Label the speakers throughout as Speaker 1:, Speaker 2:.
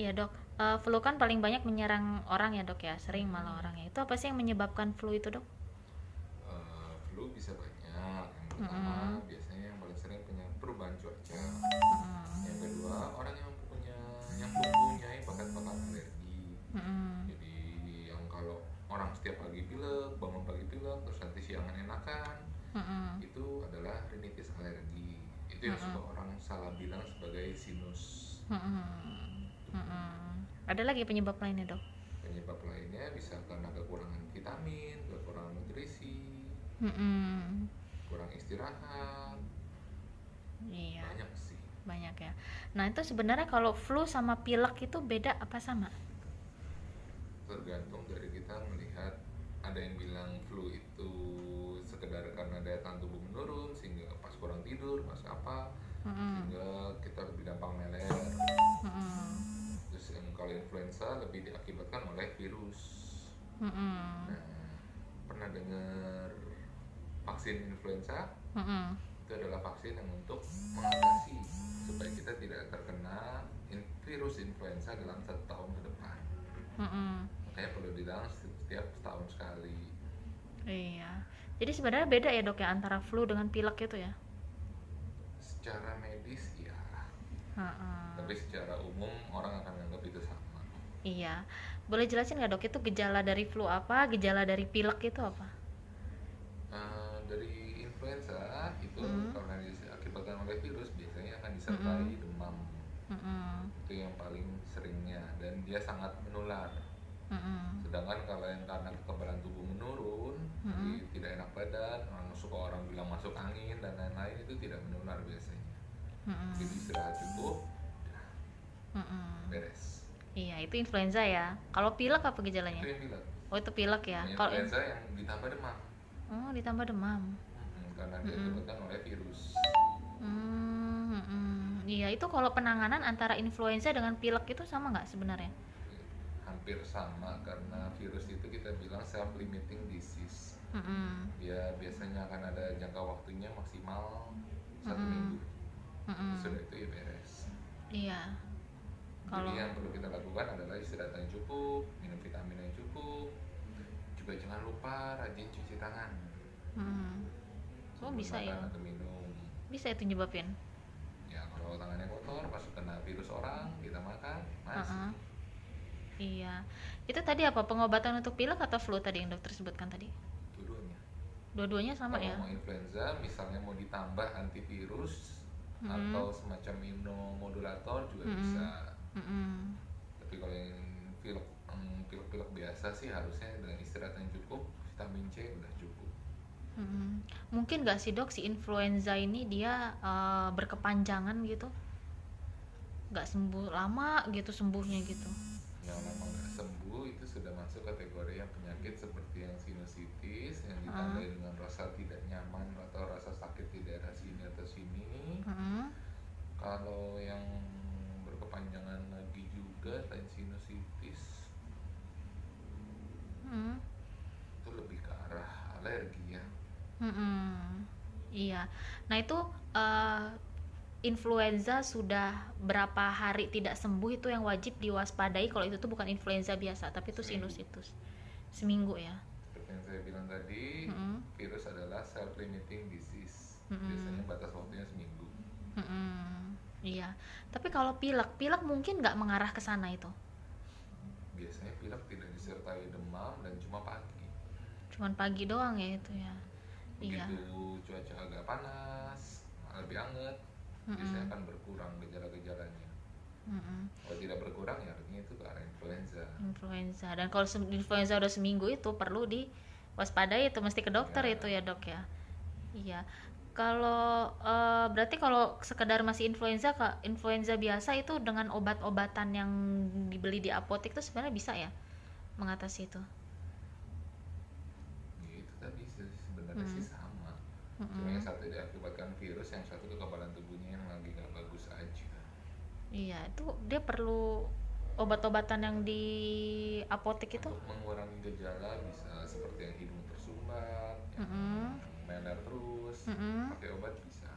Speaker 1: Iya dok. Flu kan paling banyak menyerang orang ya dok ya, sering malah
Speaker 2: Mm-mm.
Speaker 1: orangnya. Itu apa sih yang menyebabkan flu itu dok?
Speaker 2: Flu bisa banyak. Yang pertama
Speaker 1: Mm-mm.
Speaker 2: biasanya yang paling sering perubahan cuaca. Yang
Speaker 1: Mm-mm.
Speaker 2: kedua orang yang mempunyai bakat-bakat alergi.
Speaker 1: Mm-mm.
Speaker 2: Jadi yang kalau orang setiap pagi pilek, bangun pagi pilek, terus nanti siangan enakan,
Speaker 1: Mm-mm.
Speaker 2: itu adalah rinitis alergi. Itu yang suka
Speaker 1: Mm-mm.
Speaker 2: orang salah bilang sebagai sinus.
Speaker 1: Mm-mm. Mm-mm. Ada lagi penyebab lainnya dok?
Speaker 2: Penyebab lainnya bisa karena kekurangan vitamin, kekurangan nutrisi,
Speaker 1: Mm-mm.
Speaker 2: kurang istirahat,
Speaker 1: Iya,
Speaker 2: banyak sih.
Speaker 1: banyak ya. Nah itu sebenarnya kalau flu sama pilek itu beda apa sama?
Speaker 2: Tergantung dari kita melihat, ada yang bilang flu itu sekedar karena daya tahan tubuh menurun sehingga pas kurang tidur, pas apa,
Speaker 1: Mm-mm.
Speaker 2: sehingga kita lebih gampang meler.
Speaker 1: Mm-mm.
Speaker 2: Terus yang kalau influenza lebih diakibatkan oleh virus.
Speaker 1: Mm-mm.
Speaker 2: Nah, pernah dengar vaksin influenza?
Speaker 1: Mm-mm.
Speaker 2: Itu adalah vaksin yang untuk mengatasi supaya kita tidak terkena virus influenza dalam 1 tahun ke depan.
Speaker 1: Mm-mm.
Speaker 2: Makanya perlu didalam setiap setahun sekali.
Speaker 1: Iya. Jadi sebenarnya beda ya dok ya antara flu dengan pilek itu ya?
Speaker 2: Secara medis ya,
Speaker 1: Heeh.
Speaker 2: tapi secara umum orang akan menganggap itu sama.
Speaker 1: Iya. Boleh jelasin nggak dok itu gejala dari flu apa, gejala dari pilek itu apa?
Speaker 2: Dari influenza itu
Speaker 1: Mm.
Speaker 2: karena diakibatkan oleh virus biasanya akan disertai
Speaker 1: Mm-mm.
Speaker 2: demam.
Speaker 1: Mm-mm.
Speaker 2: Itu yang paling seringnya dan dia sangat menular.
Speaker 1: Mm-mm.
Speaker 2: Sedangkan kalau yang karena kekebalan tubuh menurun, jadi
Speaker 1: Mm-mm.
Speaker 2: tidak enak badan, orang bilang masuk angin dan lain-lain, itu tidak menular biasanya. Begitu
Speaker 1: Mm-mm.
Speaker 2: istirahat cukup, udah
Speaker 1: Mm-mm.
Speaker 2: beres.
Speaker 1: Iya, itu influenza ya. Kalau pilek apa
Speaker 2: Itu
Speaker 1: gejalanya?
Speaker 2: yang bilang.
Speaker 1: Oh, itu pilek ya. Kalau
Speaker 2: Influenza yang ditambah demam.
Speaker 1: oh, ditambah demam.
Speaker 2: Karena
Speaker 1: Mm-mm.
Speaker 2: diakibatkan oleh virus.
Speaker 1: Mm-mm. Iya, itu kalau penanganan antara influenza dengan pilek itu sama nggak sebenarnya?
Speaker 2: Hampir sama karena virus itu kita bilang self limiting disease.
Speaker 1: Mm-mm.
Speaker 2: Dia biasanya akan ada jangka waktunya maksimal 1 minggu.
Speaker 1: Mm-mm. Mm-mm.
Speaker 2: Sesudah itu ya beres.
Speaker 1: Iya.
Speaker 2: Jadi
Speaker 1: Kalau
Speaker 2: yang perlu kita lakukan adalah istirahat yang cukup, minum vitamin yang cukup, juga jangan lupa rajin cuci tangan
Speaker 1: mm. Oh,
Speaker 2: sebelum
Speaker 1: bisa ya.
Speaker 2: makan atau minum.
Speaker 1: Bisa itu nyebabin.
Speaker 2: Ya kalau tangannya kotor pas kena virus orang kita makan masih.
Speaker 1: Uh-uh. Iya. Itu tadi apa? Pengobatan untuk pilek atau flu tadi yang dokter sebutkan tadi?
Speaker 2: Dua-duanya.
Speaker 1: Dua-duanya sama
Speaker 2: Kalau
Speaker 1: ya?
Speaker 2: mau influenza misalnya mau ditambah antivirus
Speaker 1: Mm-mm.
Speaker 2: atau semacam immunomodulator juga bisa.
Speaker 1: Mm-mm. Mm-mm.
Speaker 2: Tapi kalau yang pilek-pilek biasa sih harusnya dengan istirahat yang cukup, vitamin C udah cukup.
Speaker 1: Mm-mm. Mungkin gak sih dok si influenza ini dia berkepanjangan gitu? Gak sembuh lama gitu sembuhnya gitu?
Speaker 2: Yang lama nggak sembuh itu sudah masuk kategori yang penyakit seperti yang sinusitis yang
Speaker 1: Uh-uh.
Speaker 2: ditandai dengan rasa tidak nyaman atau rasa sakit di daerah sini atau sini.
Speaker 1: Mm-mm.
Speaker 2: Kalau yang berkepanjangan lagi juga selain sinusitis
Speaker 1: Mm-mm.
Speaker 2: itu lebih ke arah alergi ya.
Speaker 1: Mm-mm. Iya. Nah itu eh, influenza sudah berapa hari tidak sembuh itu yang wajib diwaspadai kalau itu tuh bukan influenza biasa tapi itu
Speaker 2: Seminggu.
Speaker 1: sinusitis. Seminggu ya.
Speaker 2: Seperti yang saya bilang tadi,
Speaker 1: Mm-mm.
Speaker 2: virus adalah self limiting disease. Biasanya
Speaker 1: Mm-mm.
Speaker 2: batas waktunya seminggu.
Speaker 1: Mm-mm. Iya. Tapi kalau pilek, pilek mungkin nggak mengarah ke sana itu.
Speaker 2: Biasanya pilek tidak disertai demam dan cuma pagi.
Speaker 1: Cuman pagi doang ya itu ya. Iya.
Speaker 2: Begitu cuaca agak panas, lebih hangat, biasanya
Speaker 1: Mm-mm.
Speaker 2: akan berkurang gejala-gejalanya.
Speaker 1: Mm-mm.
Speaker 2: Kalau tidak berkurang ya artinya itu ke arah influenza.
Speaker 1: Influenza. Dan kalau influenza udah seminggu itu perlu diwaspadai itu mesti ke dokter
Speaker 2: Ya,
Speaker 1: itu ya dok ya. Iya. Kalau berarti kalau sekedar masih influenza, influenza biasa itu dengan obat-obatan yang dibeli di apotek itu sebenarnya bisa ya mengatasi itu.
Speaker 2: ya itu tadi sebenarnya sih
Speaker 1: Mm.
Speaker 2: sama. Cuma yang
Speaker 1: Mm-mm.
Speaker 2: satu diakibatkan virus, yang satu kekebalan tubuhnya yang lagi gak bagus aja.
Speaker 1: Iya, itu dia perlu obat-obatan yang di apotek itu.
Speaker 2: Untuk mengurangi gejala bisa seperti yang hidung tersumbat, yang
Speaker 1: Mm-mm.
Speaker 2: meler terus,
Speaker 1: Mm-mm.
Speaker 2: pakai obat bisa.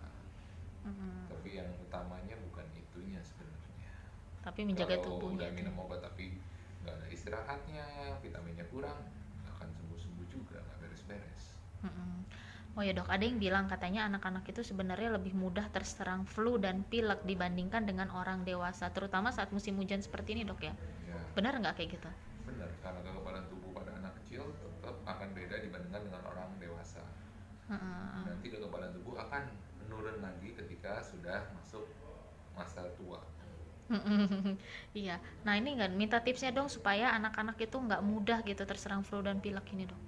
Speaker 1: Mm-mm.
Speaker 2: Tapi yang utamanya bukan itunya sebenarnya.
Speaker 1: tapi menjaga
Speaker 2: Kalau
Speaker 1: tubuhnya
Speaker 2: udah
Speaker 1: itu.
Speaker 2: minum obat tapi nggak ada istirahatnya, vitaminnya kurang, nggak akan sembuh-sembuh juga, nggak beres-beres.
Speaker 1: Mm-mm. Oh ya dok, ada yang bilang katanya anak-anak itu sebenarnya lebih mudah terserang flu dan pilek dibandingkan dengan orang dewasa, terutama saat musim hujan seperti ini dok ya.
Speaker 2: Ya,
Speaker 1: Benar nggak kayak gitu?
Speaker 2: benar, karena kekebalan tubuh pada anak kecil tetap akan beda dibandingkan dengan orang dewasa.
Speaker 1: Heeh.
Speaker 2: Nanti kekebalan tubuh akan menurun lagi ketika sudah masuk masa tua.
Speaker 1: Iya. Nah ini nggak minta tipsnya dong supaya anak-anak itu nggak mudah gitu terserang flu dan pilek ini dok.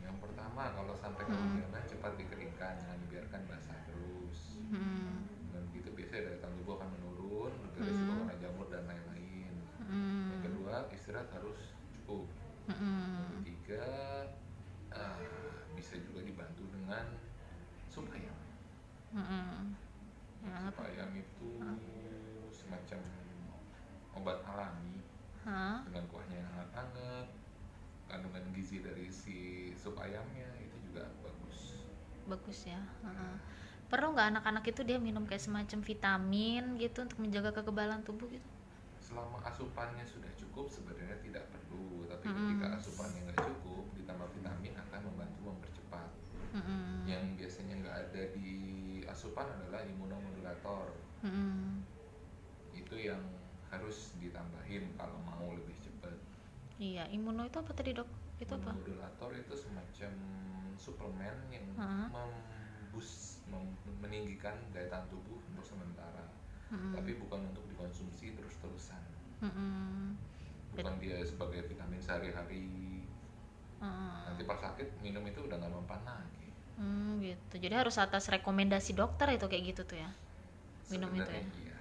Speaker 2: Yang pertama, kalau sampai
Speaker 1: Mm-mm.
Speaker 2: kehujanan cepat dikeringkan, jangan dibiarkan basah terus.
Speaker 1: Mm-mm.
Speaker 2: Dan begitu biasanya daya tahan tubuh akan menurun, lebih risiko
Speaker 1: Mm-mm.
Speaker 2: kena jamur dan lain-lain. Yang
Speaker 1: Mm-mm.
Speaker 2: kedua, istirahat harus cukup. Yang
Speaker 1: Mm-mm.
Speaker 2: ketiga, bisa juga dibantu dengan sup ayam.
Speaker 1: Mm-mm. Ya,
Speaker 2: Sup
Speaker 1: apa?
Speaker 2: ayam itu
Speaker 1: Hah?
Speaker 2: semacam obat alami
Speaker 1: Hah?
Speaker 2: dengan kuahnya yang hangat-hangat. Kandungan gizi dari si sup ayamnya itu juga bagus.
Speaker 1: Bagus ya.
Speaker 2: Ya,
Speaker 1: Heeh. Perlu nggak anak-anak itu dia minum kayak semacam vitamin gitu untuk menjaga kekebalan tubuh gitu?
Speaker 2: selama asupannya sudah cukup sebenarnya tidak perlu, tapi ketika
Speaker 1: Mm-mm.
Speaker 2: asupannya nggak cukup ditambah vitamin akan membantu mempercepat.
Speaker 1: Mm-mm.
Speaker 2: Yang biasanya nggak ada di asupan adalah imunomodulator.
Speaker 1: Mm-mm.
Speaker 2: Itu yang harus ditambahin kalau mau lebih cepat.
Speaker 1: Iya, imuno itu apa tadi dok? Itu apa?
Speaker 2: Imunomodulator itu semacam suplemen yang
Speaker 1: Hah?
Speaker 2: meninggikan daya tahan tubuh untuk sementara,
Speaker 1: Mm-mm.
Speaker 2: tapi bukan untuk dikonsumsi terus-terusan.
Speaker 1: Mm-mm.
Speaker 2: Bukan dia sebagai vitamin sehari-hari. Nanti pas sakit minum itu udah nggak mempan lagi.
Speaker 1: Gitu. Jadi harus atas rekomendasi dokter itu kayak gitu tuh ya. Minum itu
Speaker 2: Sebenarnya
Speaker 1: ya.
Speaker 2: iya,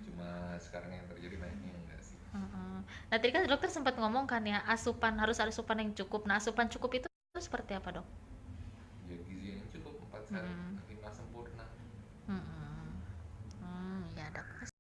Speaker 2: cuma sekarang yang terjadi banyaknya enggak sih.
Speaker 1: Heeh. Nah, tadi kan dokter sempat ngomong kan ya, asupan harus ada asupan yang cukup. Nah, asupan cukup itu seperti apa, Dok?
Speaker 2: Ya gizi yang cukup 4 sehat
Speaker 1: Mm-mm.
Speaker 2: 5 sempurna.
Speaker 1: Mm-mm. Ya, Dok.